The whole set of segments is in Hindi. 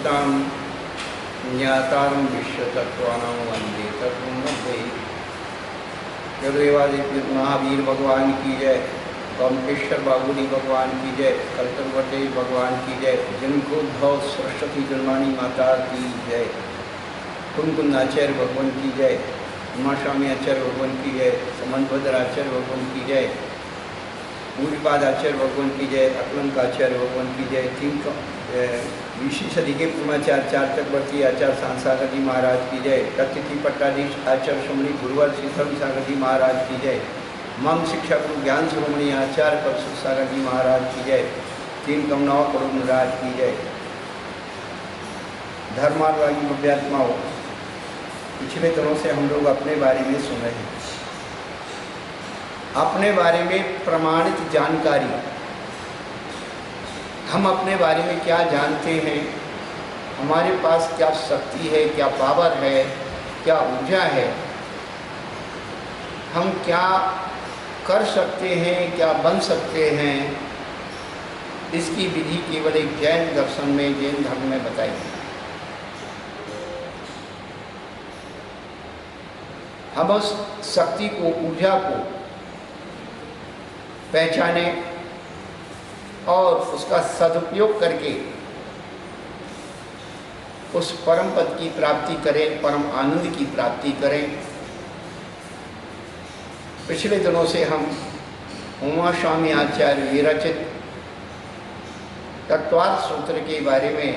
विद्यां ज्ञातारं विश्वतत्त्वानां वन्दे तत्त्वमद्वैतं। गुरुदेवादित्य महावीर भगवान की जय, गोमकेश्वर बाबूरी भगवान की जय, कलकलवटे भगवान की जय, जिनको सरस्वती जन्मानी माता की जय, कुमकुंद आचार्य भगवान की जय, उमा स्वामी आचार्य भगवान की जय, समन्वदर आचार्य भगवान की जय, मूलपाद आचार्य भगवान की जय, अकलंक आचार्य भगवान की जय, तीन विशेष सदी के पूर्वाचार्य चार चक्रवर्ती आचार्य सांसागर जी महाराज की जय, प्रतिथि पट्टाधीश आचार्य श्रोमणी गुरुवर शीतल सागर जी महाराज की जय, मम शिक्षा गुरु ज्ञान श्रोमणी आचार्य परसुत सागर जी महाराज की जय, तीन कमनाओं करुण राज की जय। धर्मानुरागी अभ्यात्माओं, पिछले दिनों से हम लोग अपने बारे में सुन रहे हैं, अपने बारे में प्रमाणित जानकारी, हम अपने बारे में क्या जानते हैं, हमारे पास क्या शक्ति है, क्या पावर है, क्या ऊर्जा है, हम क्या कर सकते हैं, क्या बन सकते हैं, इसकी विधि केवल एक जैन दर्शन में, जैन धर्म में बताई है। हम उस शक्ति को, ऊर्जा को पहचाने और उसका सदुपयोग करके उस परम पद की प्राप्ति करें, परम आनंद की प्राप्ति करें। पिछले दिनों से हम उमा स्वामी आचार्य विरचित तत्वार्थ सूत्र के बारे में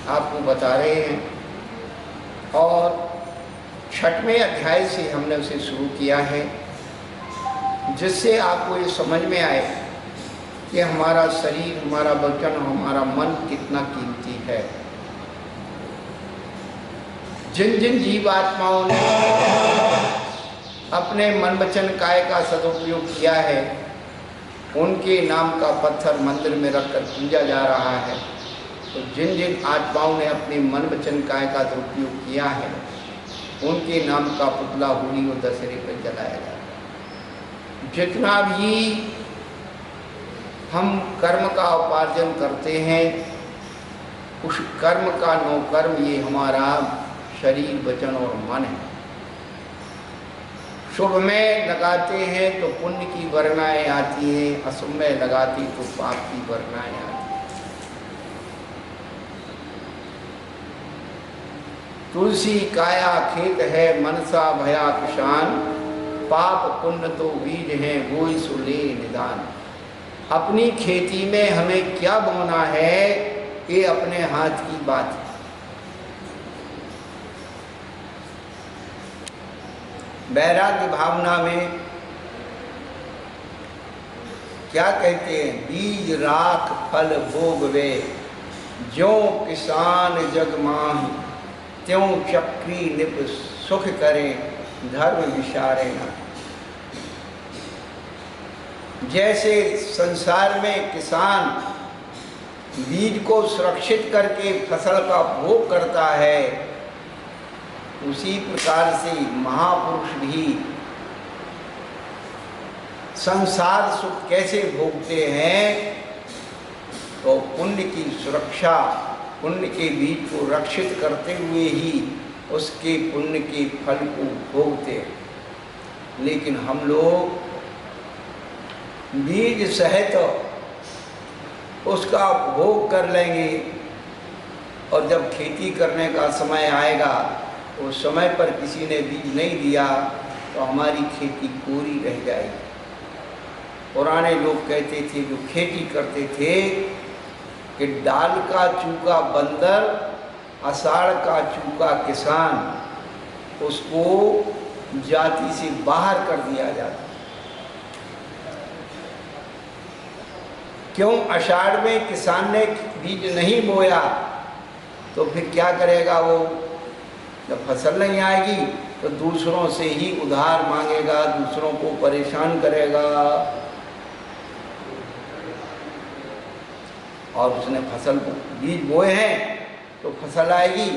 आपको बता रहे हैं और 6वें अध्याय से हमने उसे शुरू किया है, जिससे आपको ये समझ में आए कि हमारा शरीर, हमारा वचन, हमारा मन कितना कीमती है। जिन जिन जीवात्माओं ने अपने मन वचन काया का सदुपयोग किया है, उनके नाम का पत्थर मंदिर में रखकर पूजा जा रहा है। तो जिन जिन आत्माओं ने अपने मन वचन काया का दुरुपयोग किया है, उनके नाम का पुतला होली और दशहरे पर जलाया जा रहा है। जितना भी हम कर्म का उपार्जन करते हैं, उस कर्म का नौकर्म ये हमारा शरीर, वचन और मन है। शुभ में लगाते हैं तो पुण्य की वर्णाएं आती हैं, अशुभ में लगाती तो पाप की वर्णाएं आती हैं। तुलसी काया खेत है, मनसा भया किसान, पाप पुण्य तो बीज हैं, बोई सो ले निदान। अपनी खेती में हमें क्या बोना है, ये अपने हाथ की बात है। वैराग्य भावना में क्या कहते हैं, बीज राख फल भोग वे, ज्यों किसान जग माहि, त्यों चक्री निप सुख करें, धर्म विचारे ना। जैसे संसार में किसान बीज को सुरक्षित करके फसल का भोग करता है, उसी प्रकार से महापुरुष भी संसार सुख कैसे भोगते हैं, तो पुण्य की सुरक्षा, पुण्य के बीज को रक्षित करते हुए ही उसके पुण्य के फल को भोगते हैं। लेकिन हम लोग बीज सहित उसका भोग कर लेंगे और जब खेती करने का समय आएगा, उस समय पर किसी ने बीज नहीं दिया तो हमारी खेती कोरी रह जाएगी। पुराने लोग कहते थे, जो खेती करते थे, कि डाल का चूका बंदर, आषाढ़ का चूका किसान, उसको जाति से बाहर कर दिया जाता। क्यों? आषाढ़ में किसान ने बीज नहीं बोया तो फिर क्या करेगा वो? जब फसल नहीं आएगी तो दूसरों से ही उधार मांगेगा, दूसरों को परेशान करेगा। और उसने फसल को बीज बोए हैं तो फसल आएगी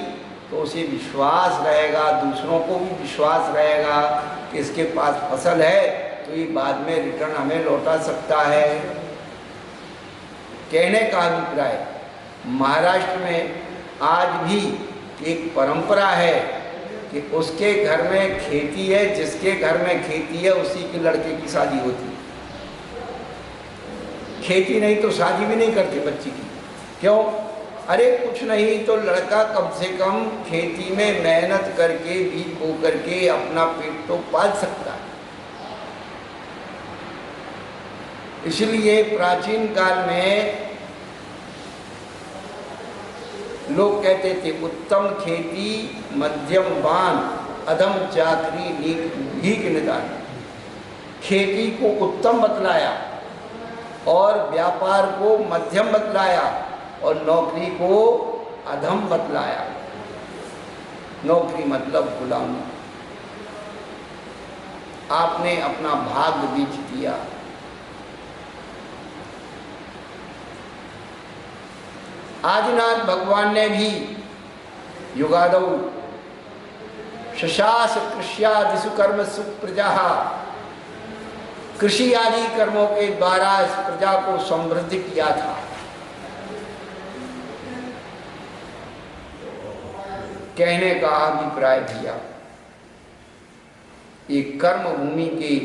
तो उसे विश्वास रहेगा, दूसरों को भी विश्वास रहेगा कि इसके पास फसल है तो ये बाद में रिटर्न हमें लौटा सकता है। कहने का अभिप्राय, महाराष्ट्र में आज भी एक परंपरा है कि उसके घर में खेती है, जिसके घर में खेती है उसी के लड़के की शादी होती है। खेती नहीं तो शादी भी नहीं करते बच्ची की। क्यों? अरे कुछ नहीं तो लड़का कम से कम खेती में मेहनत करके बीज बो करके अपना पेट तो पाल सकता है। इसलिए प्राचीन काल में लोग कहते थे उत्तम खेती मध्यम बान अधम चाकरी भीख निदान। खेती को उत्तम बतलाया और व्यापार को मध्यम बतलाया और नौकरी को अधम बतलाया। नौकरी मतलब गुलामी। आपने अपना भाग्य बेच दिया। आदिनाथ भगवान ने भी युगादौ शशास कृष्यादिषु कर्म सुप्रजा, कृषि आदि कर्मों के द्वारा इस प्रजा को समृद्ध किया था। कहने का अभिप्राय दिया, एक कर्म भूमि के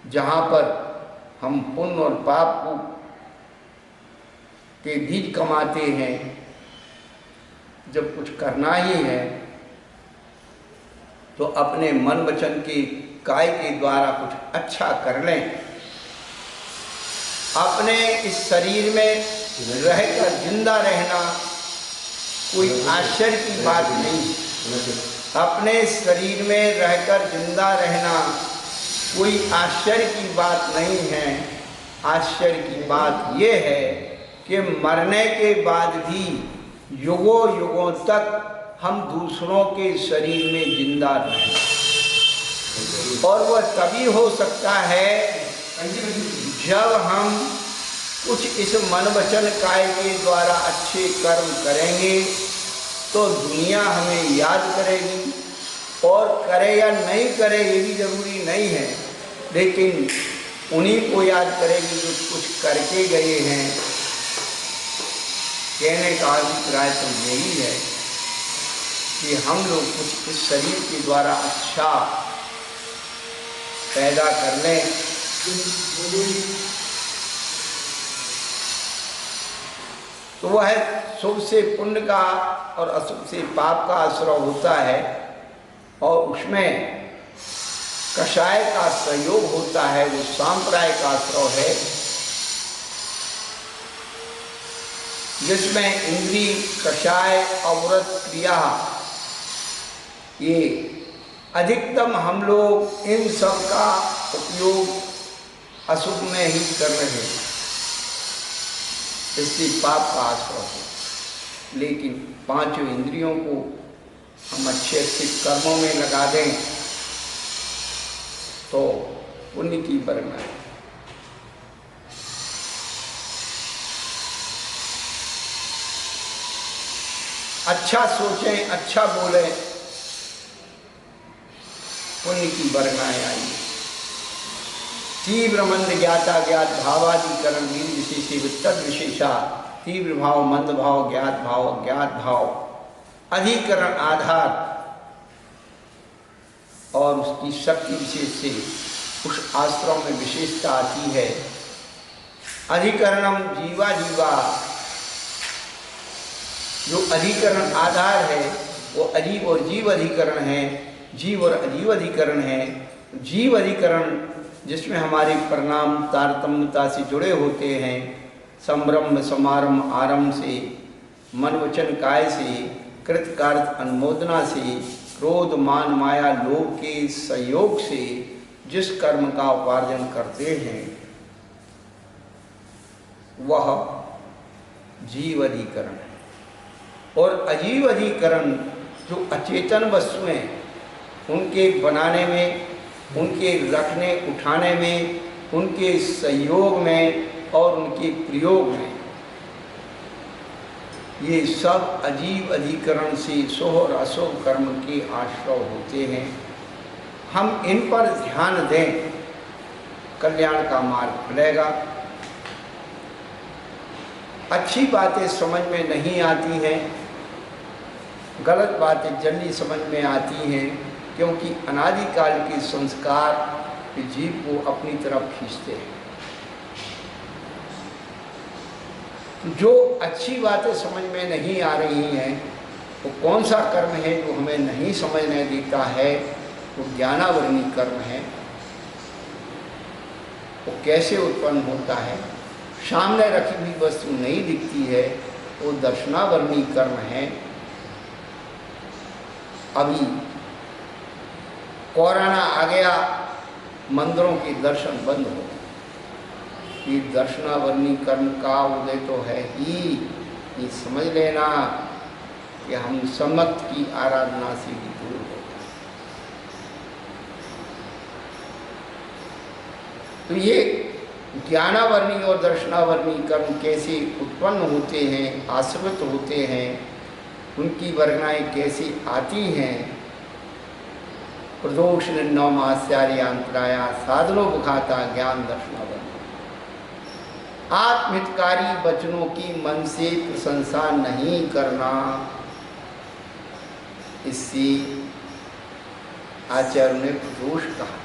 जहाँ पर हम पुण्य और पाप को के बीज कमाते हैं, जब कुछ करना ही है तो अपने मन वचन के काय के द्वारा कुछ अच्छा कर लें। अपने इस शरीर में रहकर जिंदा रहना कोई आश्चर्य की बात नहीं। अपने शरीर में रहकर जिंदा रहना कोई आश्चर्य की बात नहीं है। आश्चर्य की बात यह है कि मरने के बाद भी युगों युगों तक हम दूसरों के शरीर में जिंदा रहें, और वह तभी हो सकता है जब हम कुछ इस मन वचन काय के द्वारा अच्छे कर्म करेंगे तो दुनिया हमें याद करेगी। और करे या नहीं करे ये भी जरूरी नहीं है, लेकिन उन्हीं को याद करेगी जो कुछ करके गए हैं। कहने का अभिप्राय तो यही है कि हम लोग कुछ इस शरीर के द्वारा अच्छा पैदा कर लें। तो वह शुभ से पुण्य का और अशुभ से पाप का आश्रय होता है, और उसमें कषाय का सहयोग होता है, वो सांप्रदायिक आश्रय है जिसमें इंद्री कषाय अवृत क्रिया, ये अधिकतम हम लोग इन सब का उपयोग अशुभ में ही कर रहे हैं, इससे पाप का आश्रय हो। लेकिन पांचों इंद्रियों को हम अच्छे अच्छे कर्मों में लगा दें तो पुण्य की बरना है। अच्छा सोचें, अच्छा बोलें, पुण्य की बरनाएं आई। तीव्र मंद ज्ञाता ज्ञात भावाधिकरण वीर विशेषे तद विशेषा। तीव्र भाव, मंद भाव, ज्ञात भाव, अज्ञात भाव, अधिकरण आधार और उसकी शक्ति विशेष से उस आश्रम में विशेषता आती है। अधिकरणम जीवा जीवा, जो अधिकरण आधार है वो अजीव और जीव अधिकरण है, जीव और अजीव अधिकरण है। जीव अधिकरण जिसमें हमारे परिणाम तारतम्यता से जुड़े होते हैं, संभ्रम समारंभ आरंभ से, मन वचन काय से, कृतकार्य अनुमोदना से, क्रोध मान माया लोभ के सहयोग से जिस कर्म का उपार्जन करते हैं वह जीव अधिकरण है। और अजीव अधिकरण जो अचेतन वस्तुएं, उनके बनाने में, उनके रखने उठाने में, उनके सहयोग में और उनके प्रयोग में, ये सब अजीव अधिकरण से शुभ और अशुभ कर्म के आश्रय होते हैं। हम इन पर ध्यान दें, कल्याण का मार्ग खुलेगा। अच्छी बातें समझ में नहीं आती हैं, गलत बातें जल्दी समझ में आती हैं, क्योंकि अनादिकाल के संस्कार जीव को अपनी तरफ खींचते हैं। जो अच्छी बातें समझ में नहीं आ रही हैं, वो कौन सा कर्म है जो हमें नहीं समझने देता है, वो ज्ञानावरणी कर्म है। वो कैसे उत्पन्न होता है, सामने रखी हुई वस्तु नहीं दिखती है, वो दर्शनावरणी कर्म है। अभी कोरोना आ गया, मंदिरों के दर्शन बंद हो गए। ये दर्शनावरणी कर्म का उदय तो है ही, ये समझ लेना कि हम सम्मत की आराधना से भी दूर हो गए। तो ये ज्ञानावरणी और दर्शनावरणी कर्म कैसे उत्पन्न होते हैं, आश्रित होते हैं, उनकी वर्गनाएं कैसी आती हैं। प्रदोष नवमास्यार्यांतराया साधनों बुखाता ज्ञान दर्शनावरणी। आत्महितकारी वचनों की मन से प्रशंसा नहीं करना, इससे आचार्य ने प्रदोष कहा।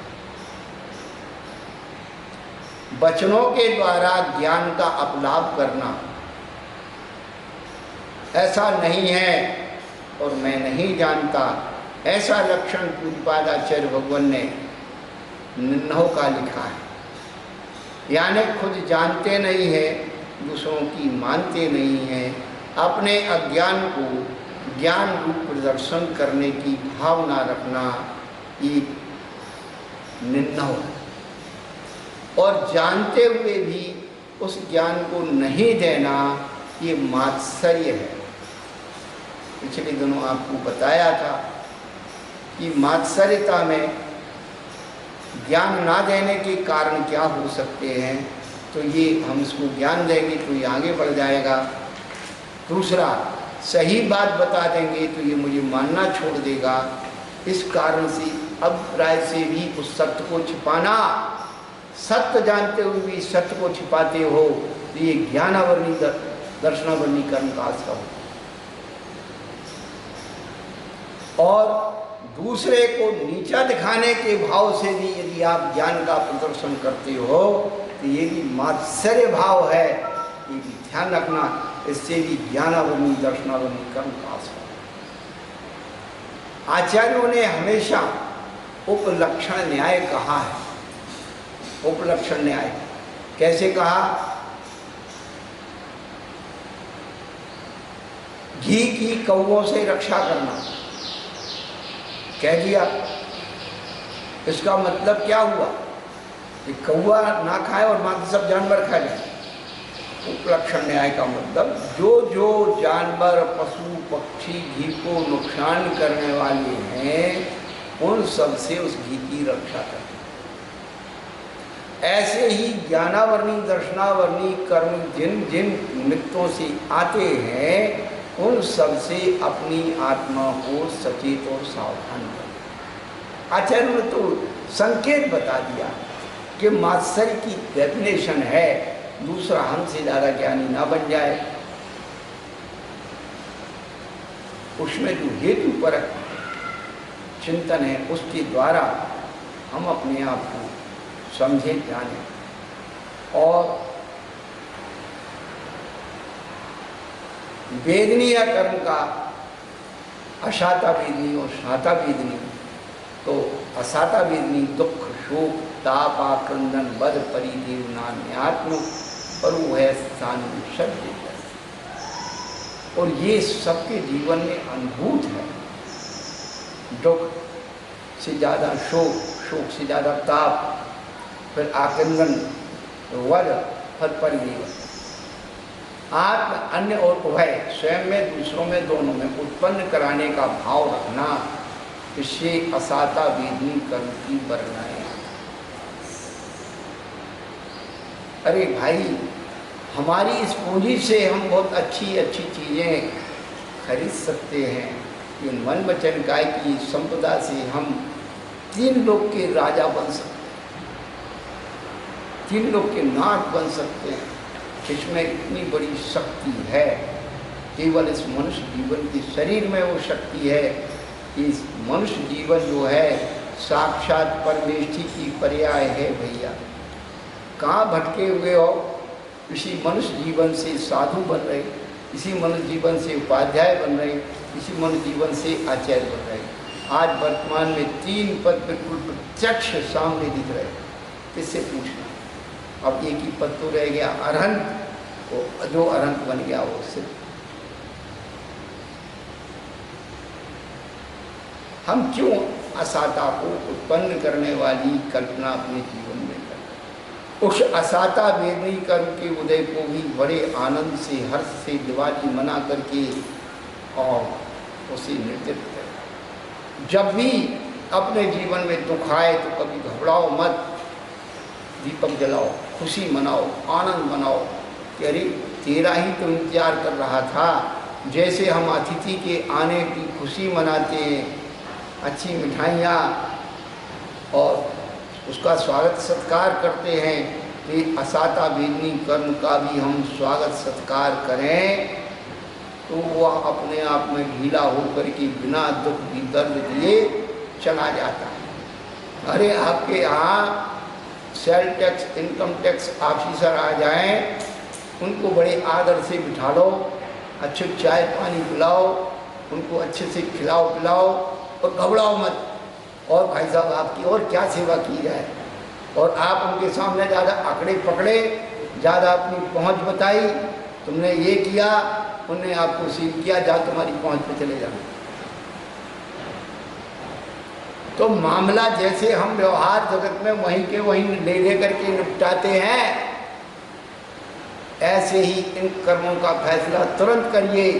वचनों के द्वारा ज्ञान का अपलाप करना, ऐसा नहीं है और मैं नहीं जानता, ऐसा लक्षण पूज्यपादाचार्य भगवान ने निन्नों का लिखा है। यानी खुद जानते नहीं है, दूसरों की मानते नहीं हैं, अपने अज्ञान को ज्ञान रूप प्रदर्शन करने की भावना रखना, ये निन्दा है। और जानते हुए भी उस ज्ञान को नहीं देना, ये मात्सर्य है। पिछले दिनों आपको बताया था कि मात्सर्यता में ज्ञान ना देने के कारण क्या हो सकते हैं। तो ये हम इसको ज्ञान देंगे तो ये आगे बढ़ जाएगा। दूसरा, सही बात बता देंगे तो ये मुझे मानना छोड़ देगा। इस कारण से अभिप्राय से भी उस सत्य को छिपाना, सत्य जानते हुए भी सत्य को छिपाते हो, तो ये ज्ञानावरणी दर्शनावरणी कर्म का आश्रय हो। और दूसरे को नीचा दिखाने के भाव से भी यदि आप ज्ञान का प्रदर्शन करते हो, तो ये भी मात्सर्य भाव है, ये भी ध्यान रखना। इससे भी ज्ञानावरणी दर्शनावरणी कर्म का आश्रय। आचार्यों ने हमेशा उपलक्षण न्याय कहा है। उपलक्षण न्याय कैसे कहा? घी की कौओं से रक्षा करना कह दिया। इसका मतलब क्या हुआ कि कौआ ना खाए और बाकी सब जानवर खा जाए। उपलक्षण न्याय का मतलब जो जो जानवर, पशु, पक्षी घी को नुकसान करने वाले हैं, उन सब से उस घी की रक्षा करना। ऐसे ही ज्ञानावरणी दर्शनावरणी कर्म जिन जिन निमित्तों से आते हैं, उन सब से अपनी आत्मा को सचेत और सावधान कर। आचार्य ने तो संकेत बता दिया कि मात्सर्य की डेफिनेशन है, दूसरा हमसे ज़्यादा ज्ञानी ना बन जाए। उसमें जो हेतु परक चिंतन है, उसके द्वारा हम अपने आप को समझे, जाने। और वेदनीय कर्म का अशाता वेदनी और शाता वेदनी, तो असाता वेदनी दुख, शोक, ताप, आक्रंदन, बद, परिदेव, नान्यात्म, पर वो है स्थान शब्द। और ये सबके जीवन में अनुभूत है। दुख से ज़्यादा शोक, शोक से ज़्यादा ताप, फिर आक्रंदन, वध, फिर परिदेव। आत्म, अन्य और उभय, स्वयं में, दूसरों में, दोनों में उत्पन्न कराने का भाव रखना, इससे असाता वेदनी कर्म की वर्णनाएं। अरे भाई, हमारी इस पूंजी से हम बहुत अच्छी अच्छी चीज़ें खरीद सकते हैं। ये मन वचन काय की संपदा से हम 3 लोग के राजा बन सकते हैं, 3 लोग के नाथ बन सकते हैं। इसमें इतनी बड़ी शक्ति है, केवल इस मनुष्य जीवन के शरीर में वो शक्ति है कि इस मनुष्य जीवन जो है साक्षात परमेष्ठी की पर्याय है। भैया कहाँ भटके हुए हो? इसी मनुष्य जीवन से साधु बन रहे, इसी मनुष्य जीवन से उपाध्याय बन रहे, इसी मनुष्य जीवन से आचार्य बन रहे। आज वर्तमान में 3 पद बिल्कुल प्रत्यक्ष सामने दिख रहे, किससे पूछना? अब एक ही पद तो रह गया, अरहंत। वो जो अरहंत बन गया वो सिर्फ हम क्यों असाता को उत्पन्न करने वाली कल्पना अपने जीवन में करते? उस असाता वेदनी कर्म के उदय को भी बड़े आनंद से, हर्ष से दिवाली मना करके और उसे निर्जित करें। जब भी अपने जीवन में दुख आए तो कभी घबराओ मत, दीपक जलाओ, खुशी मनाओ, आनंद मनाओ कि अरे तेरा ही तो इंतजार कर रहा था। जैसे हम अतिथि के आने की खुशी मनाते हैं, अच्छी मिठाइयाँ और उसका स्वागत सत्कार करते हैं, तो असाता वेदनी कर्म का भी हम स्वागत सत्कार करें तो वह अपने आप में ढीला होकर के बिना दुख भी दर्द दिए चला जाता है। अरे आपके यहाँ sale tax, income tax officer आ जाएं, उनको बड़े आदर से बिठा लो, अच्छे चाय पानी पिलाओ, उनको अच्छे से खिलाओ पिलाओ और घबराओ मत। और भाई साहब आपकी और क्या सेवा की जाए? और आप उनके सामने ज़्यादा अकड़े पकड़े, ज़्यादा अपनी पहुंच बताई, तुमने ये किया, उनने आपको सील किया, जा तुम्हारी पहुंच पे चले जाना। तो मामला जैसे हम व्यवहार जगत में वहीं के वहीं ले करके निपटाते हैं, ऐसे ही इन कर्मों का फैसला तुरंत करिए,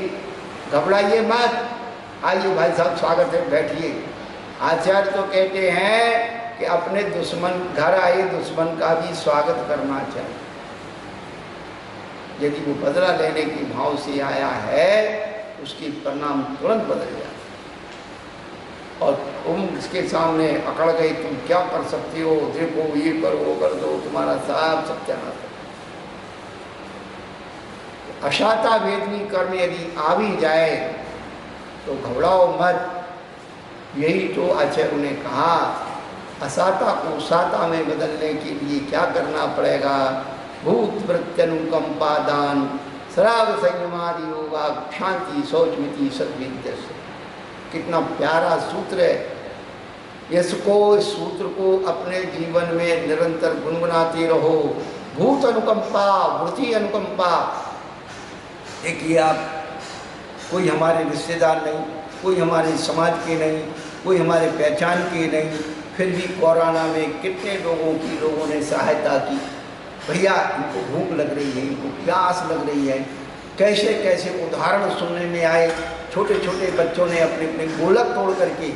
घबराइए मत। आइए भाई साहब स्वागत है, बैठिए। आचार्य तो कहते हैं कि अपने दुश्मन घर आए दुश्मन का भी स्वागत करना चाहिए। यदि वो बदला लेने के भाव से आया है उसकी परिणाम तुरंत बदल जाए। और तुम इसके सामने अकड़ गए, तुम क्या कर सकते हो, देखो ये करो वो कर दो, तुम्हारा साहब सत्यानाश। अशाता वेदनी कर्म यदि आ भी जाए तो घबराओ मत। यही तो आचार्य ने कहा, असाता को साता में बदलने के लिए क्या करना पड़ेगा? भूत प्रत्यनुकंपा दान, शराब संयमादि योगा, शांति शौचमिति सद्विद्य। कितना प्यारा सूत्र है। इसको, इस सूत्र को अपने जीवन में निरंतर गुनगुनाते रहो। भूत अनुकंपा, वृत्ति अनुकंपा। देखिए आप, कोई हमारे रिश्तेदार नहीं, कोई हमारे समाज के नहीं, कोई हमारे पहचान के नहीं, फिर भी कोरोना में कितने लोगों ने सहायता की। भैया इनको भूख लग रही है, इनको प्यास लग रही है, कैसे कैसे उदाहरण सुनने में आए। छोटे छोटे बच्चों ने अपने अपने गोलक तोड़ करके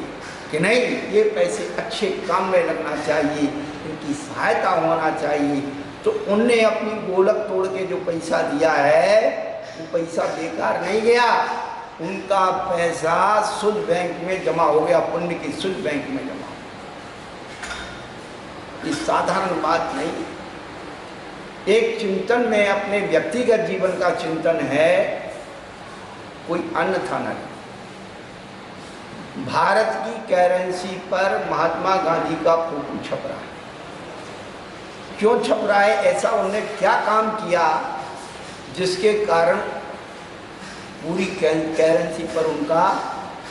कि नहीं ये पैसे अच्छे काम में लगना चाहिए, इनकी सहायता होना चाहिए, तो उनने अपनी गोलक तोड़ के जो पैसा दिया है वो पैसा बेकार नहीं गया, उनका पैसा शुद्ध बैंक में जमा हो गया, पुण्य की शुद्ध बैंक में जमा। ये साधारण बात नहीं। एक चिंतन में अपने व्यक्तिगत जीवन का चिंतन है, कोई अन्यथा नहीं। भारत की करेंसी पर महात्मा गांधी का फोटो छप रहा है। क्यों छप रहा है? ऐसा उन्होंने क्या काम किया जिसके कारण पूरी करेंसी पर उनका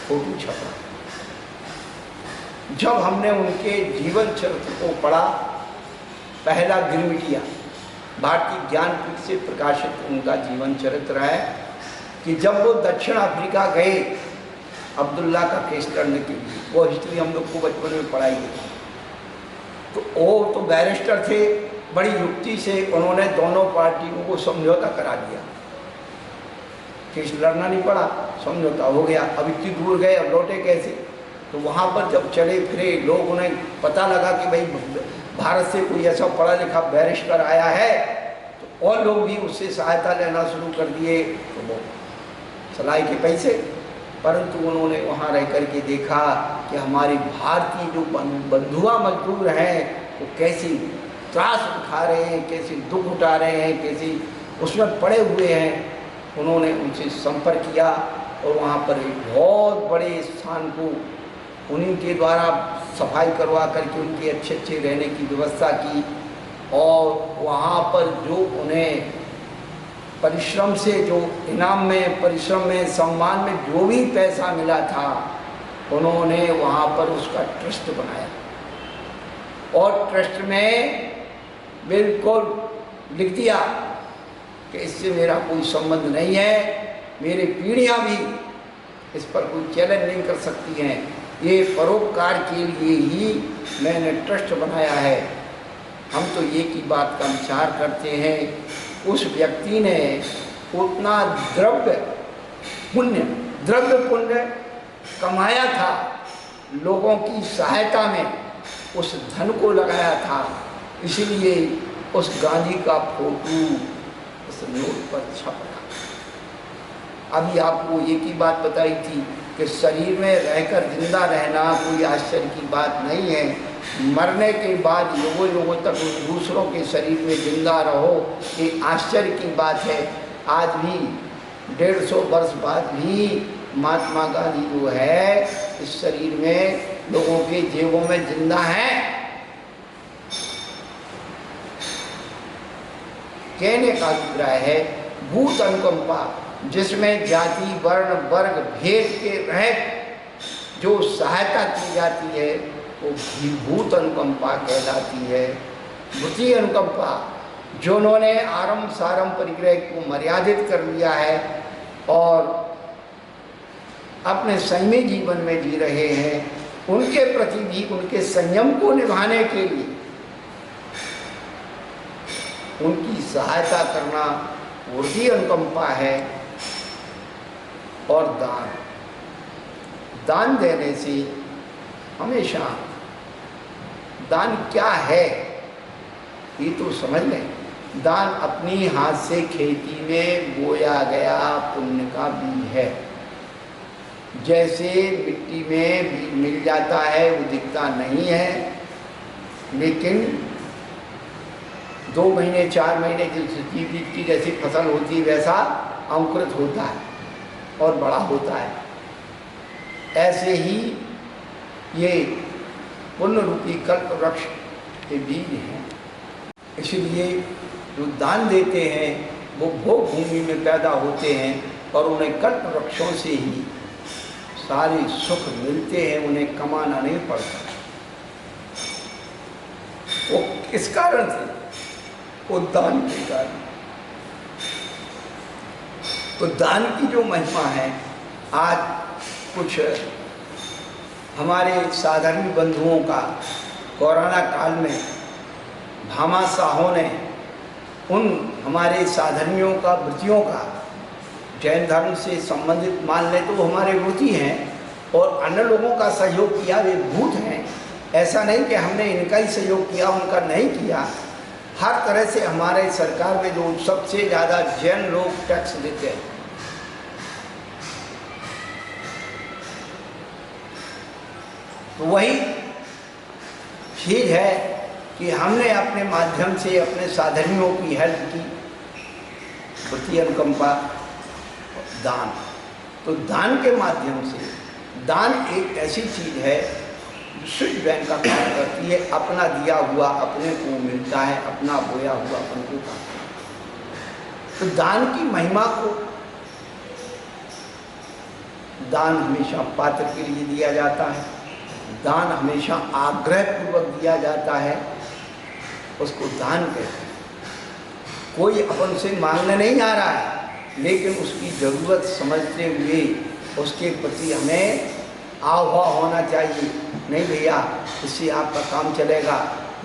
फोटो छप रहा है? जब हमने उनके जीवन चरित्र को पढ़ा, पहला गिरमिटिया भारतीय ज्ञानपीठ से प्रकाशित उनका जीवन चरित्र है कि जब वो दक्षिण अफ्रीका गए अब्दुल्ला का केस करने के लिए, वो हिस्ट्री हम लोग को बचपन में पढ़ाई गई, तो वो तो बैरिस्टर थे, बड़ी युक्ति से उन्होंने दोनों पार्टियों को समझौता करा दिया। केस लड़ना नहीं पड़ा, समझौता हो गया। अब इतनी दूर गए, अब लौटे कैसे? तो वहाँ पर जब चले फिरे लोग, उन्हें पता लगा कि भाई भारत से कोई ऐसा पढ़ा लिखा बैरिस्टर आया है, तो और लोग भी उससे सहायता लेना शुरू कर दिए। तो वो सलाई के पैसे, परंतु उन्होंने वहाँ रह कर के देखा कि हमारे भारतीय जो बंधुआ मजदूर हैं वो कैसे त्रास उठा रहे हैं, कैसे दुख उठा रहे हैं, कैसे उसमें पड़े हुए हैं। उन्होंने उनसे संपर्क किया और वहाँ पर एक बहुत बड़े स्थान को उन्हीं के द्वारा सफाई करवा करके उनके अच्छे अच्छे रहने की व्यवस्था की। और वहाँ पर जो उन्हें परिश्रम से, जो इनाम में, परिश्रम में, सम्मान में जो भी पैसा मिला था, उन्होंने वहाँ पर उसका ट्रस्ट बनाया और ट्रस्ट में बिल्कुल लिख दिया कि इससे मेरा कोई संबंध नहीं है, मेरी पीढ़ियाँ भी इस पर कोई चैलेंज नहीं कर सकती हैं, ये परोपकार के लिए ही मैंने ट्रस्ट बनाया है। हम तो ये की बात का विचार करते हैं, उस व्यक्ति ने उतना द्रव्य पुण्य कमाया था, लोगों की सहायता में उस धन को लगाया था, इसलिए उस गांधी का फोटो उस नोट पर छप रहा। अभी आपको एक ही बात बताई थी कि शरीर में रहकर जिंदा रहना कोई आश्चर्य की बात नहीं है, मरने के बाद युगों युगों तक दूसरों के शरीर में जिंदा रहो, ये आश्चर्य की बात है। आज भी 150 वर्ष बाद भी महात्मा गांधी जो है इस शरीर में लोगों के जेबों में जिंदा हैं। कहने का अभिप्राय है भूत अनुकंपा, जिसमें जाति वर्ण वर्ग भेद के रहित जो सहायता की जाती है वो भूत अनुकंपा कहलाती है। वृत्ति अनुकंपा, जिन्होंने आरंभ सारंभ परिग्रह को मर्यादित कर लिया है और अपने संयमी जीवन में जी रहे हैं, उनके प्रति भी उनके संयम को निभाने के लिए उनकी सहायता करना वृत्ति अनुकंपा है। और दान देने से हमेशा, दान क्या है ये तो समझ लें। दान अपनी हाथ से खेती में बोया गया पुण्य का बीज है। जैसे मिट्टी में बीज मिल जाता है, वो दिखता नहीं है, लेकिन 2 महीने 4 महीने की जैसी फसल होती है वैसा अंकुरित होता है और बड़ा होता है। ऐसे ही ये पुण्य रूपी कल्प वृक्ष के बीज हैं। इसलिए जो दान देते हैं वो भोग भूमि में पैदा होते हैं और उन्हें कल्प वृक्षों से ही सारे सुख मिलते हैं, उन्हें कमाना नहीं पड़ता। वो किस कारण से? वो दान के कारण। तो दान की जो महिमा है, आज कुछ हमारे साधारण बंधुओं का कोरोना काल में भामाशाहों ने उन हमारे साधर्मियों का, वृत्तियों का, जैन धर्म से संबंधित मान लें तो वो हमारे वृत्ति हैं, और अन्य लोगों का सहयोग किया, वे भूत हैं। ऐसा नहीं कि हमने इनका ही सहयोग किया, उनका नहीं किया। हर तरह से हमारे सरकार में जो सबसे ज़्यादा जैन लोग टैक्स देते हैं, तो वही चीज़ है कि हमने अपने माध्यम से अपने साधर्मियों की हेल्प की, वृत्ति अनुकंपा, दान। तो दान के माध्यम से, दान एक ऐसी चीज़ है जो स्विच बैंक का काम करती है। अपना दिया हुआ अपने को मिलता है, अपना बोया हुआ अपन को खाता है। तो दान की महिमा को, दान हमेशा पात्र के लिए दिया जाता है, दान हमेशा आग्रह पूर्वक दिया जाता है, उसको दान कहते हैं। कोई अपन से मांगने नहीं आ रहा है, लेकिन उसकी ज़रूरत समझते हुए उसके प्रति हमें आवभाव होना चाहिए। नहीं भैया, इससे आपका काम चलेगा,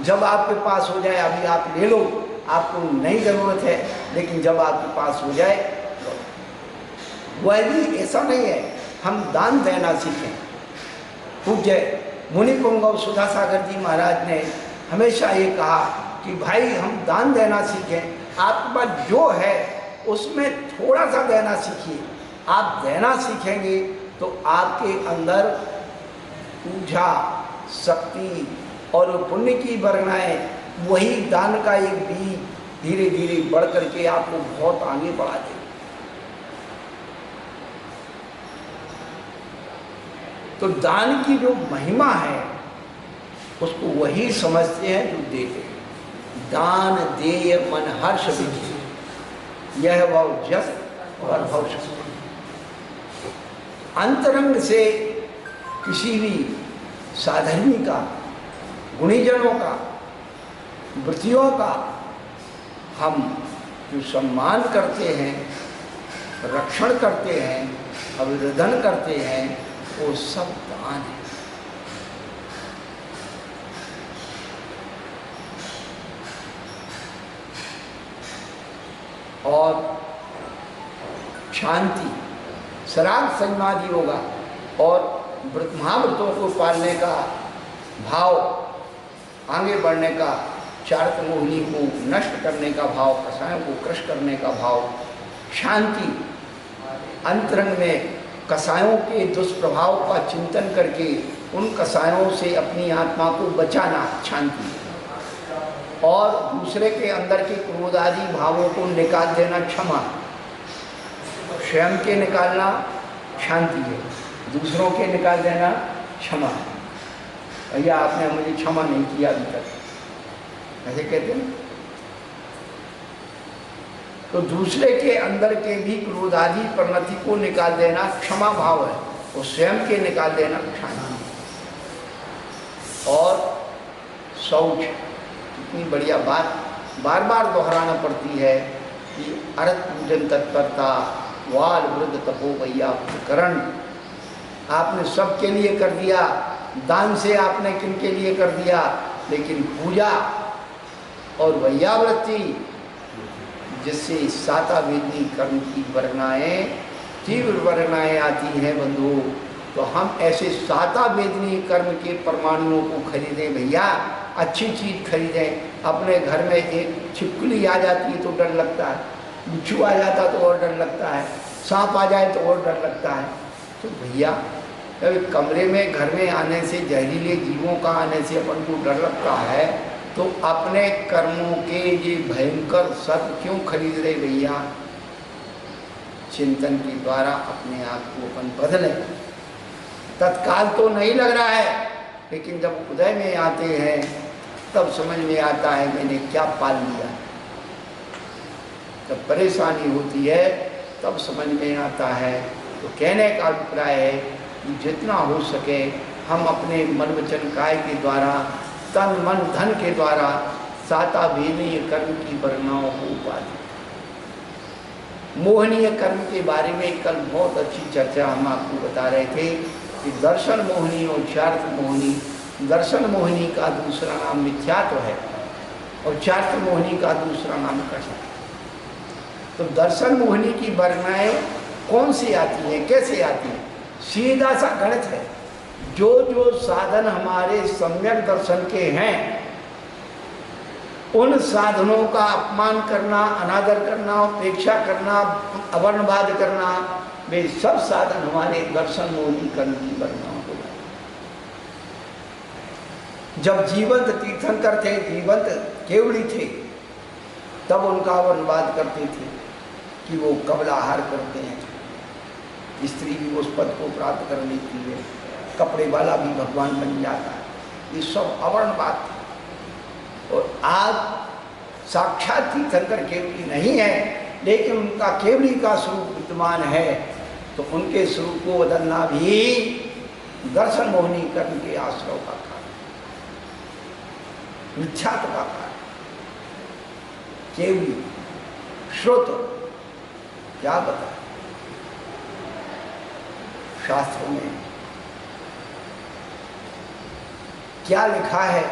जब आपके पास हो जाए, अभी आप ले लो, आपको नहीं ज़रूरत है, लेकिन जब आपके पास हो जाए तो। वह भी ऐसा नहीं है हम दान देना सीखें। पूज्य मुनि पुंगव सुधा सागर जी महाराज ने हमेशा ये कहा कि भाई हम दान देना सीखें। आपके पास जो है उसमें थोड़ा सा देना सीखिए। आप देना सीखेंगे तो आपके अंदर ऊर्जा, शक्ति और पुण्य की वर्णाएं, वही दान का एक बीज धीरे धीरे बढ़ करके आपको बहुत आगे बढ़ा देगी। तो दान की जो महिमा है उसको वही समझते हैं जो देते हैं। दान देय मन हर्ष विधि, यह वह जस और भव शक्ति। अंतरंग से किसी भी साधर्मी का, गुणीजनों का, वृत्तियों का हम जो सम्मान करते हैं, रक्षण करते हैं, अभिरधन करते हैं, वो सब दान है। और शांति, सराग संयमादि होगा और महाव्रतों को पालने का भाव, आगे बढ़ने का, चारित्र मोहिनी को नष्ट करने का भाव, कसायों को क्रश करने का भाव, शांति, अंतरंग में कसायों के दुष्प्रभाव का चिंतन करके उन कसायों से अपनी आत्मा को बचाना शांति, और दूसरे के अंदर के क्रोध आदि भावों को निकाल देना क्षमा। स्वयं के निकालना शांति है, दूसरों के निकाल देना क्षमा है। भैया आपने मुझे क्षमा नहीं किया अभी तक, ऐसे कहते हैं। तो दूसरे के अंदर के भी क्रोध आदि प्रवृत्ति को निकाल देना क्षमा भाव है, और स्वयं के निकाल देना शांति। और शौच, इतनी बढ़िया बात बार बार दोहराना पड़ती है कि अर्थ पूजन तत्परता, वाल वृद्ध तपो भैया करण। आपने सबके लिए कर दिया, दान से आपने किनके लिए कर दिया, लेकिन पूजा और वैयावृत्ति जिससे साता वेदनी कर्म की वर्णाएँ, तीव्र वर्णाएँ आती हैं बंधु, तो हम ऐसे साता वेदनी कर्म के परमाणुओं को खरीदें भैया, अच्छी चीज़ खरीदें। अपने घर में एक छिपकली आ जाती है तो डर लगता है, बिच्छू आ जाता तो और डर लगता है, सांप आ जाए तो और डर लगता है। तो भैया कमरे में, घर में आने से, जहरीले जीवों का आने से अपन को डर लगता है, तो अपने कर्मों के ये भयंकर सर्प क्यों खरीद रहे भैया? चिंतन के द्वारा अपने आप को अपन बदलें। तत्काल तो नहीं लग रहा है, लेकिन जब उदय में आते हैं तब समझ में आता है मैंने क्या पाल लिया। जब परेशानी होती है तब समझ में आता है। तो कहने का अभिप्राय है कि जितना हो सके हम अपने मन वचन काय के द्वारा, तन मन धन के द्वारा साता वेदनीय कर्म की वर्णाओं को उपादें। मोहनीय कर्म के बारे में कल बहुत अच्छी चर्चा हम आपको बता रहे थे कि दर्शन मोहिनी और चारित्र मोहिनी। दर्शन मोहिनी का दूसरा नाम मिथ्यात्व है और चारित्र मोहिनी का दूसरा नाम कष्ट है। तो दर्शन मोहिनी की वर्णाएं कौन सी आती हैं, कैसे आती हैं? सीधा सा गणित है। जो जो साधन हमारे सम्यक दर्शन के हैं, उन साधनों का अपमान करना, अनादर करना, उपेक्षा करना, अवर्णवाद करना, वे सब साधन हमारे दर्शन मोहिनी कर्म की वर्णाओं को। जब जीवंत तीर्थंकर थे, जीवंत केवड़ी थे, तब उनका अवर्णवाद करते थे कि वो कबलाहार करते हैं, स्त्री भी उस पद को प्राप्त कर लेती है, कपड़े वाला भी भगवान बन जाता है। ये सब अवर्णवाद था। और आज साक्षात तीर्थंकर केवड़ी नहीं है, लेकिन उनका केवड़ी का स्वरूप विद्यमान है, तो उनके स्वरूप को बदलना भी दर्शन मोहिनी कर्म के आश्रय का कार्य, मिथ्यात्व का कार्य। केवड़ी श्रोत क्या बताए शास्त्रों में, क्या लिखा है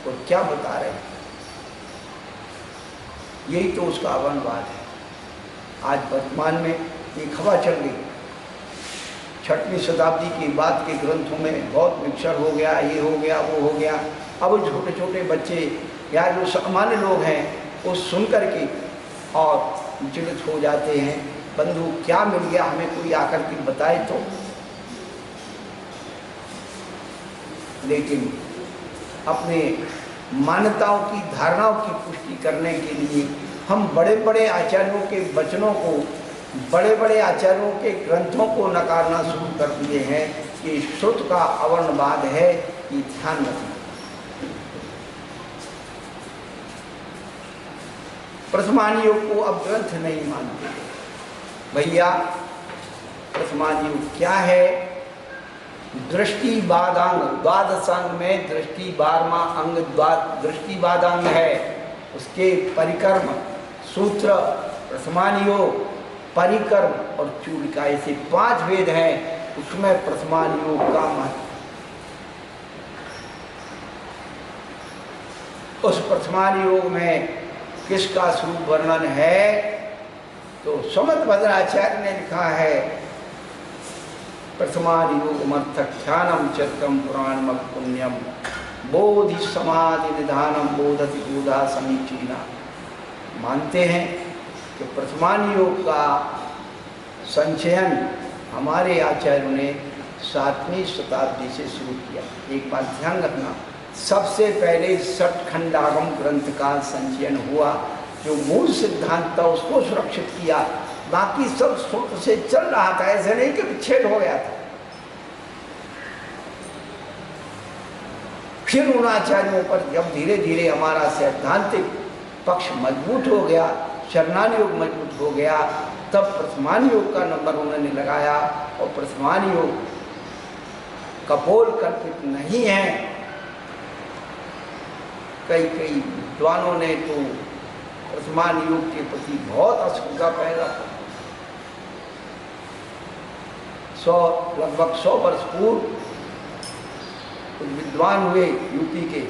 और क्या बता रहे हैं, यही तो उसका अवर्णवाद है। आज वर्तमान में एक हवा चल गई, 6वीं शताब्दी की बात के ग्रंथों में बहुत मिक्सर हो गया, ये हो गया, वो हो गया। अब छोटे छोटे बच्चे या जो सामान्य लोग हैं वो सुन करके और विचलित हो जाते हैं। बंधु क्या मिल गया हमें, कोई आकर के बताए तो। लेकिन अपने मान्यताओं की, धारणाओं की पुष्टि करने के लिए हम बड़े बड़े आचार्यों के वचनों को, बड़े बड़े आचार्यों के ग्रंथों को नकारना शुरू कर दिए हैं कि श्रुत का अवर्णवाद है, ये ध्यान रखना। प्रथमान योग को अब ग्रंथ नहीं मानते भैया। प्रथमान योग क्या है? दृष्टि बादांग, द्वादश अंग में दृष्टि 12वां अंग दृष्टि बादांग है, उसके परिकर्म सूत्र प्रथमान योग, परिकर्म और चूड़िका, ऐसे 5 वेद हैं। उसमें प्रथमान योग का महत्व, उस प्रथमान योग में किसका स्वरूप वर्णन है? तो समदभद्राचार्य ने लिखा है, प्रथमान योगमर्थख्यानम चरकम पुराणम पुण्यम बोधि समाधि निधानम बोधति बोधा समीचीना। मानते हैं कि प्रथमान योग का संचयन हमारे आचार्यों ने 7वीं शताब्दी से शुरू किया। एक बात ध्यान रखना, सबसे पहले षट्खंडागम ग्रंथ का संचयन हुआ, जो मूल सिद्धांत था उसको सुरक्षित किया, बाकी सब सूत्र से चल रहा था, ऐसे नहीं कि विच्छेद हो गया था। फिर उन आचार्यों पर जब धीरे धीरे हमारा सैद्धांतिक पक्ष मजबूत हो गया, शरणान योग मजबूत हो गया, तब प्रथमान योग का नंबर उन्होंने लगाया। और प्रथमान योग कपोल कल्पित नहीं है। कई विद्वानों ने तो प्रथमान योग के प्रति बहुत आशंका पैदा की। लगभग 100 वर्ष पूर्व कुछ विद्वान हुए यूपी के,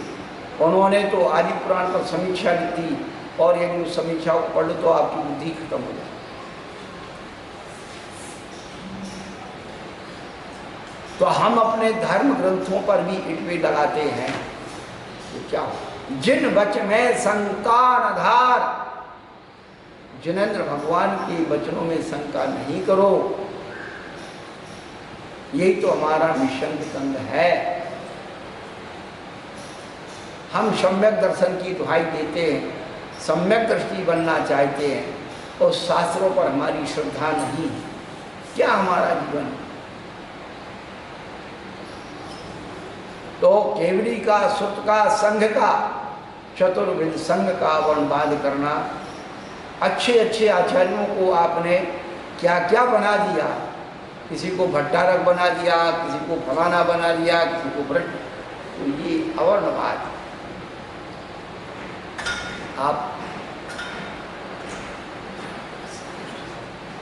उन्होंने तो आदि पुराण पर समीक्षा ली थी, और यदि उस समीक्षा को पढ़ लो तो आपकी बुद्धि खत्म हो जाए। तो हम अपने धर्म ग्रंथों पर भी इटवे लगाते हैं, तो क्या हो? जिन वच में शंका न धार, जिनेंद्र भगवान के वचनों में शंका नहीं करो, यही तो हमारा मिशन तंग है। हम सम्यक दर्शन की दुहाई देते हैं, सम्यक दृष्टि बनना चाहते हैं, और शास्त्रों पर हमारी श्रद्धा नहीं है। क्या हमारा जीवन? तो केवली का, सुत का, संघ का, चतुर्विध संघ का वर्णवाद करना। अच्छे अच्छे आचार्यों को आपने क्या क्या बना दिया, किसी को भट्टारक बना दिया, किसी को फलाना बना दिया, किसी को भ्रष्ट, तो ये अवर्णवाद। आप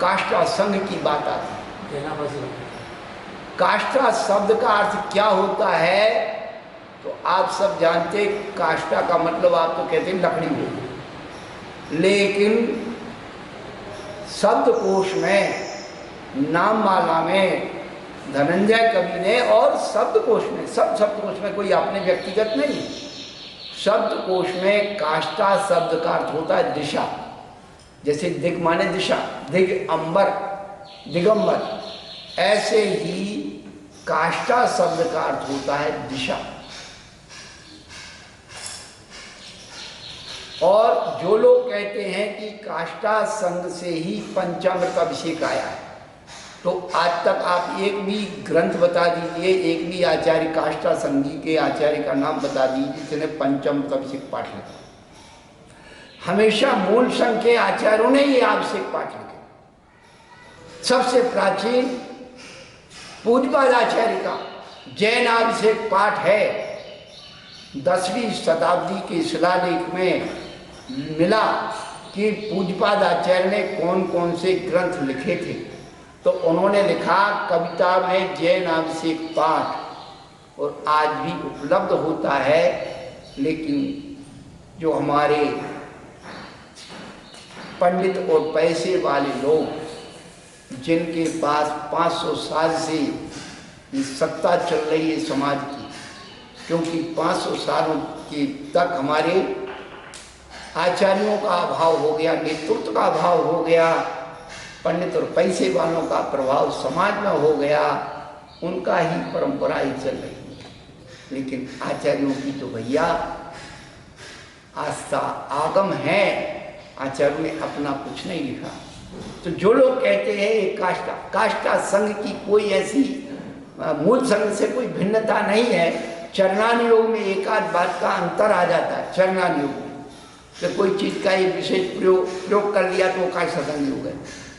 काष्ठा संघ की बात आती है। काष्ठा शब्द का अर्थ क्या होता है? तो आप सब जानते, काष्ठा का मतलब आप तो कहते हैं लकड़ी हो, लेकिन शब्दकोश में, नाममाला में धनंजय कवि ने, और शब्दकोश में, सब शब्दकोश में, कोई अपने व्यक्तिगत नहीं, शब्दकोश में काष्ठा शब्द का अर्थ होता है दिशा। जैसे दिग माने दिशा, दिग अंबर, दिगंबर, ऐसे ही काष्ठा शब्द का अर्थ होता है दिशा। और जो लोग कहते हैं कि काष्ठा संघ से ही पंचामृत अभिषेक आया है, तो आज तक आप एक भी ग्रंथ बता दीजिए, एक भी आचार्य, काष्ठा संघी के आचार्य का नाम बता दीजिए जिसने पंचामृत अभिषेक पाठ लिखा। हमेशा मूल संघ के आचार्यों ने ये अभिषेक पाठ लिखे। सबसे प्राचीन पूज्यपाद आचार्य का जैन अभिषेक पाठ है, 10वीं शताब्दी के शिलालेख में मिला कि पूज्यपाद आचार्य ने कौन कौन से ग्रंथ लिखे थे। तो उन्होंने लिखा कविता में जैन अभिषेक पाठ, और आज भी उपलब्ध होता है। लेकिन जो हमारे पंडित और पैसे वाले लोग, जिनके पास 500 साल से सत्ता चल रही है समाज की, क्योंकि 500 सालों के तक हमारे आचार्यों का अभाव हो गया, नेतृत्व का अभाव हो गया, पंडित और पैसे वालों का प्रभाव समाज में हो गया, उनका ही परंपरा ही चल रही है। लेकिन आचार्यों की तो भैया आस्था आगम है, आचार्य ने अपना कुछ नहीं लिखा। तो जो लोग कहते हैं ये काष्ठा संघ की कोई ऐसी मूल संघ से कोई भिन्नता नहीं है। चरणान योग में एक आध बात का अंतर आ जाता है। चरणान योग में तो कोई चीज का एक विशेष प्रयोग कर लिया तो काष्ठा संघ योग है,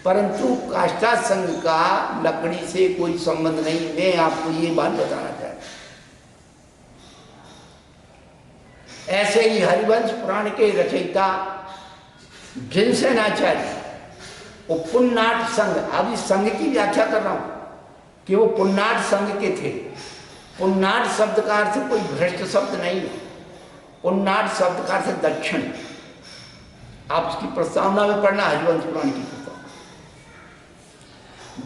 परंतु काष्ठा संघ का लकड़ी से कोई संबंध नहीं। मैं आपको ये बात बताना चाहता हूं। ऐसे ही हरिवंश पुराण के रचयिता जिनसेनाचार्य वो पुन्नाट संघ, अभी संघ की व्याख्या कर रहा हूं कि वो पुन्नाट संघ के थे। पुन्नाट शब्द का अर्थ कोई भ्रष्ट शब्द नहीं है। पुन्नाट शब्द का अर्थ दक्षिण। आप उसकी प्रस्तावना में पढ़ना, हरिवंश पुराण की प्रस्तावना।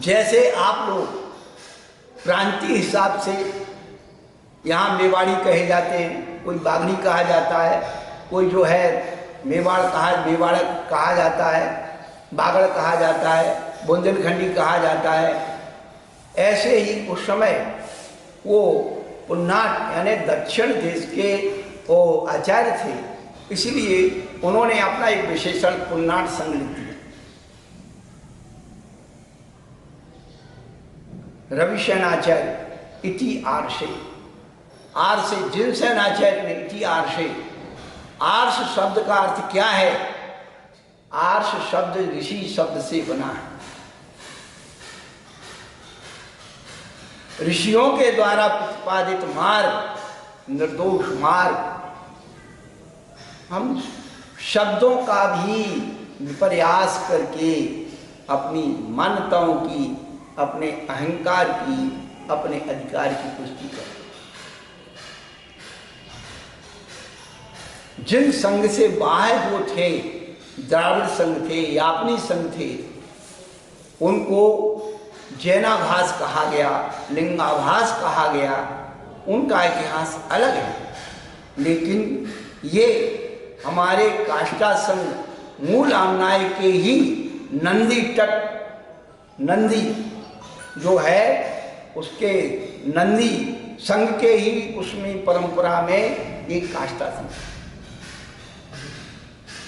जैसे आप लोग प्रांतीय हिसाब से यहाँ मेवाड़ी कहे जाते हैं, कोई बागड़ी कहा जाता है, कोई जो है मेवाड़ कहा जाता है, बागड़ कहा जाता है, बुंदेलखंडी कहा जाता है। ऐसे ही उस समय वो पुन्नाट यानी दक्षिण देश के वो आचार्य थे, इसलिए उन्होंने अपना एक विशेषण पुन्नाट संघ लिख दिया। रविसेनाचार्य इति आर्षे, आर्षे जिनसेनाचार्य ने इति आर्षे। आर्ष शब्द का अर्थ क्या है? आर्ष शब्द ऋषि शब्द से बना है। ऋषियों के द्वारा प्रतिपादित मार्ग, निर्दोष मार्ग। हम शब्दों का भी प्रयास करके अपनी मान्यताओं की, अपने अहंकार की, अपने अधिकार की पुष्टि करें। जिन संघ से बाहर जो थे, द्राविड़ संघ थे, यापनी संघ थे, उनको जैनाभास कहा गया, लिंगाभास कहा गया। उनका इतिहास अलग है, लेकिन ये हमारे काष्ठा संघ मूल आमनाय के ही नंदी तट, नंदी जो है उसके नंदी संघ के ही उसमें परंपरा में एक काष्ठा संघ,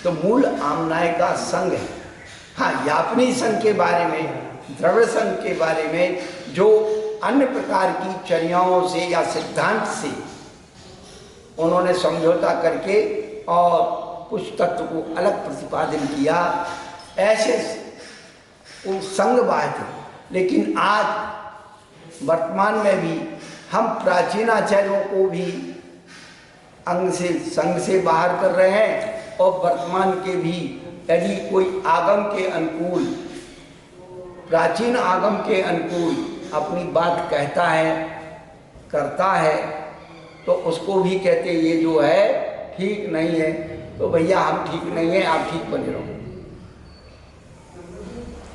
तो मूल आमनाय का संघ है। हाँ, यापनी संघ के बारे में, द्रविड़ संघ के बारे में जो अन्य प्रकार की चर्याओं से या सिद्धांत से उन्होंने समझौता करके और कुछ तत्व को अलग प्रतिपादन किया, ऐसे वो संघवाद थे। लेकिन आज वर्तमान में भी हम प्राचीन आचार्यों को भी अंग से, संघ से बाहर कर रहे हैं, और वर्तमान के भी यदि कोई आगम के अनुकूल, प्राचीन आगम के अनुकूल अपनी बात कहता है, करता है, तो उसको भी कहते ये जो है ठीक नहीं है। तो भैया हम ठीक नहीं है, आप ठीक बने रहो,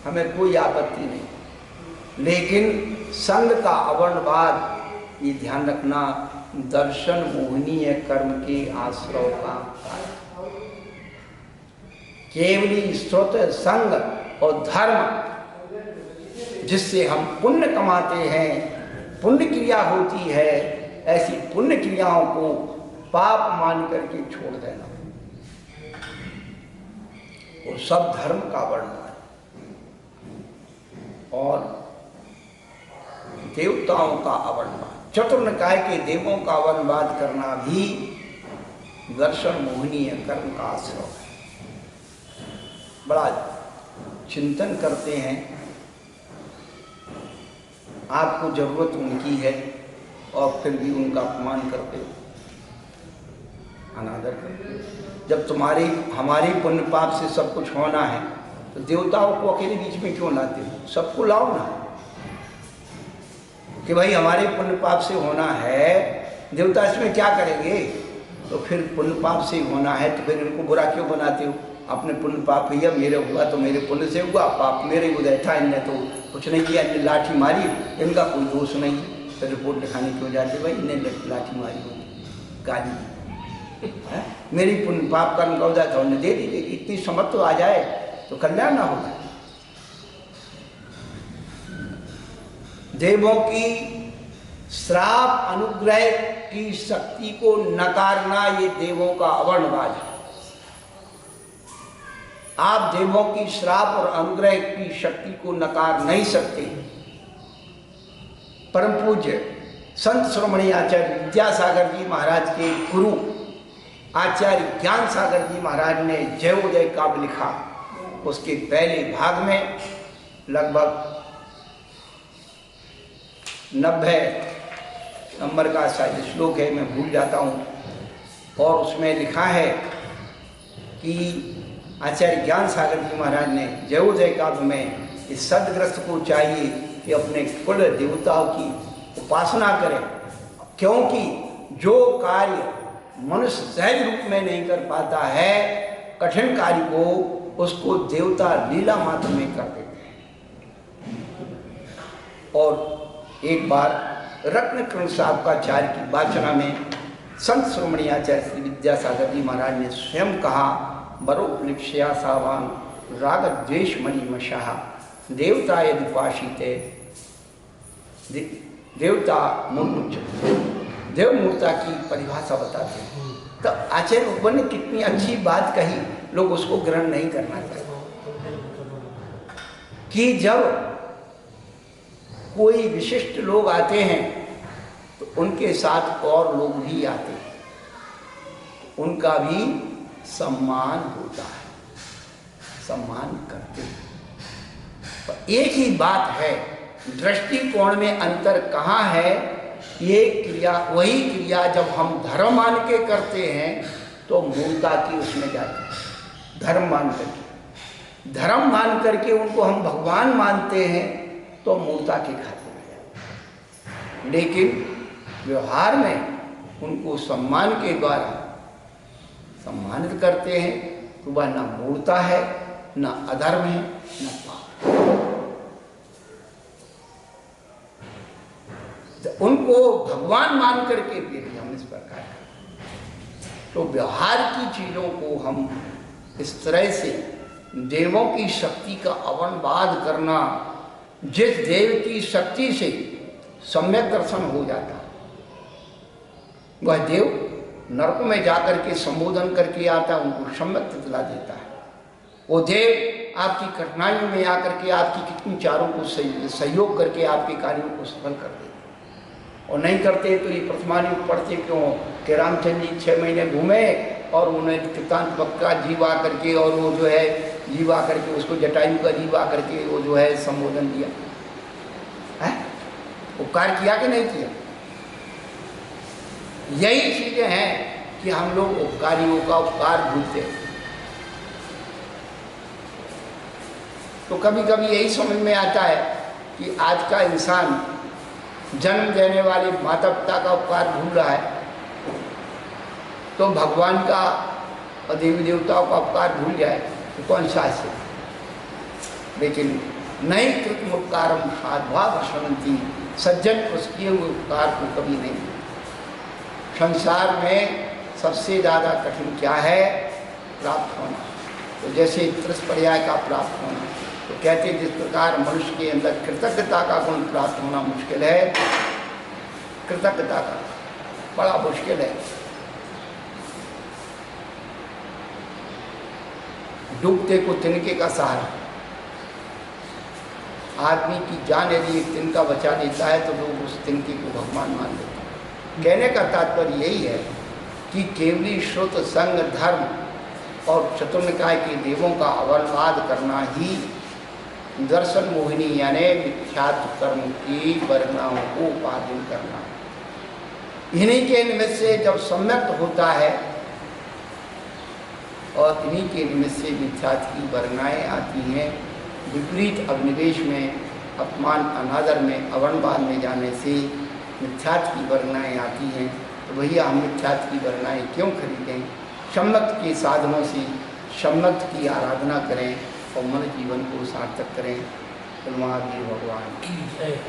हमें कोई आपत्ति नहीं। लेकिन संघ का अवर्णवाद ये ध्यान रखना, दर्शन मोहनीय कर्म के आश्रय का केवली स्रोत संघ और धर्म, जिससे हम पुण्य कमाते हैं, पुण्य क्रिया होती है, ऐसी पुण्य क्रियाओं को पाप मान करके छोड़ देना, वो सब धर्म का वर्णन है। और देवताओं का अवर्णवाद, चतुर्निकाय के देवों का अवर्णवाद करना भी दर्शन मोहनीय कर्म का आश्रय है। बड़ा चिंतन करते हैं, आपको जरूरत उनकी है और फिर भी उनका अपमान करते हो, अनादर करते हो। जब तुम्हारी हमारी पुण्य पाप से सब कुछ होना है तो देवताओं को अकेले बीच में क्यों लाते हो? सबको लाओ ना, कि भाई हमारे पुण्य पाप से होना है, देवता इसमें क्या करेंगे? तो फिर पुण्य पाप से होना है तो फिर इनको बुरा क्यों बनाते हो? अपने पुण्य पाप भैया मेरे हुआ तो मेरे पुण्य से हुआ, पाप मेरे उदय था, इनने तो कुछ नहीं किया, इनने लाठी मारी, इनका कोई दोष नहीं। तो रिपोर्ट लिखाने क्यों जाते भाई? इन्हें लाठी मारी होगी, गाली है, मेरी पुण्य पाप कर्म का उदय था, उन्हें दे दी। इतनी समझ तो आ जाए तो कल्याण ना होगा। देवों की श्राप अनुग्रह की शक्ति को नकारना ये देवों का अवर्णवाद है। आप देवों की श्राप और अनुग्रह की शक्ति को नकार नहीं सकते। परम पूज्य संत शिरोमणि आचार्य विद्यासागर जी महाराज के गुरु आचार्य ज्ञान सागर जी महाराज ने जयोदय काव्य लिखा। उसके पहले भाग में लगभग 90 नंबर का शायद श्लोक है, मैं भूल जाता हूँ, और उसमें लिखा है कि आचार्य ज्ञान सागर जी महाराज ने जयोदय काव्य में इस सदग्रस्त को चाहिए कि अपने कुल देवताओं की उपासना करें, क्योंकि जो कार्य मनुष्य सहज रूप में नहीं कर पाता है, कठिन कार्य को उसको देवता लीला मात्र में कर देते हैं। और एक बार रत्नकर्ण साहब का चार्य की वाचना में संत शिरोमणि आचार्य श्री विद्यासागर जी महाराज ने स्वयं कहा, बरोपलिप्स्या सावान राग द्वेष मणिमशाह देवता यदि उपासिते देवता मुमुच। देव मूर्ता की परिभाषा बताते हैं। तो आचार्य भगवान ने कितनी अच्छी बात कही, लोग उसको ग्रहण नहीं करना चाहते कि जब कोई विशिष्ट लोग आते हैं तो उनके साथ और लोग भी आते हैं, उनका भी सम्मान होता है, सम्मान करते हैं। तो एक ही बात है, दृष्टिकोण में अंतर कहाँ है? ये क्रिया, वही क्रिया जब हम धर्म मान के करते हैं तो मूर्ता की उसमें जाती है। धर्म मान करके उनको हम भगवान मानते हैं तो मूर्ता के खाते में, लेकिन व्यवहार में उनको सम्मान के द्वारा सम्मानित करते हैं तो वह ना मूर्ता है, ना अधर्म है, न पाप। तो उनको भगवान मान करके फिर हम इस प्रकार तो व्यवहार की चीज़ों को हम इस तरह से देवों की शक्ति का अवनवाद करना, जिस देव की शक्ति से सम्यक दर्शन हो जाता वह देव नरक में जाकर के संबोधन करके आता, उनको सम्यक दिला देता है। वो देव आपकी कठिनाइयों में आकर के आपकी कितनी चारों को सहयोग करके आपके कार्यों को सफल कर देते, और नहीं करते तो ये प्रतिमानी पढ़ते क्यों कि रामचंद्र जी 6 महीने घूमे और उन्हें कृतांत बक्का जीवा करके, और वो जो है जीवा करके उसको जटायु का जीवा करके वो जो है संबोधन दिया है, उपकार किया कि नहीं किया? यही चीजें हैं कि हम लोग उपकारियों का उपकार भूलते हैं। तो कभी कभी यही समझ में आता है कि आज का इंसान जन्म देने वाले माता पिता का उपकार भूल रहा है, तो भगवान का और देवी देवताओं का उपकार भूल जाए तो कौन सा है? लेकिन नहीं कृत उपकारम साध्वा भस्वंती, सज्जन उसके उपकार को कभी नहीं। संसार में सबसे ज़्यादा कठिन क्या है? प्राप्त होना। तो जैसे त्रिस्पर्याय का प्राप्त होना, तो कहते हैं जिस प्रकार मनुष्य के अंदर कृतज्ञता का गुण प्राप्त होना मुश्किल है, कृतज्ञता का बड़ा मुश्किल है। डूबते को तिनके का सहारा, आदमी की जान यदि एक तिनका बचा देता है तो लोग उस तिनके को भगवान मान लेते हैं। कहने का तात्पर्य यही है कि केवली श्रुत संग धर्म और चतुर्निकाय के देवों का अवनवाद करना ही दर्शन मोहिनी यानी मिथ्यात्व कर्म की परिणामों को उपार्जन करना। इन्हीं के निमित्त से जब सम्यक्त होता है और इन्हीं के निमित्त से मिथ्यात्व की वर्णाएँ आती हैं, विपरीत अभिनिवेश में, अपमान अनादर में, अवनवाद में जाने से मिथ्यात्व की वर्णाएँ आती हैं। तो भैया हम मिथ्यात्व की वर्णाएँ क्यों खरीदें? सम्यक्त के साधनों से सम्यक्त की आराधना करें और मन जीवन को सार्थक करें। महावीर भगवान की जय।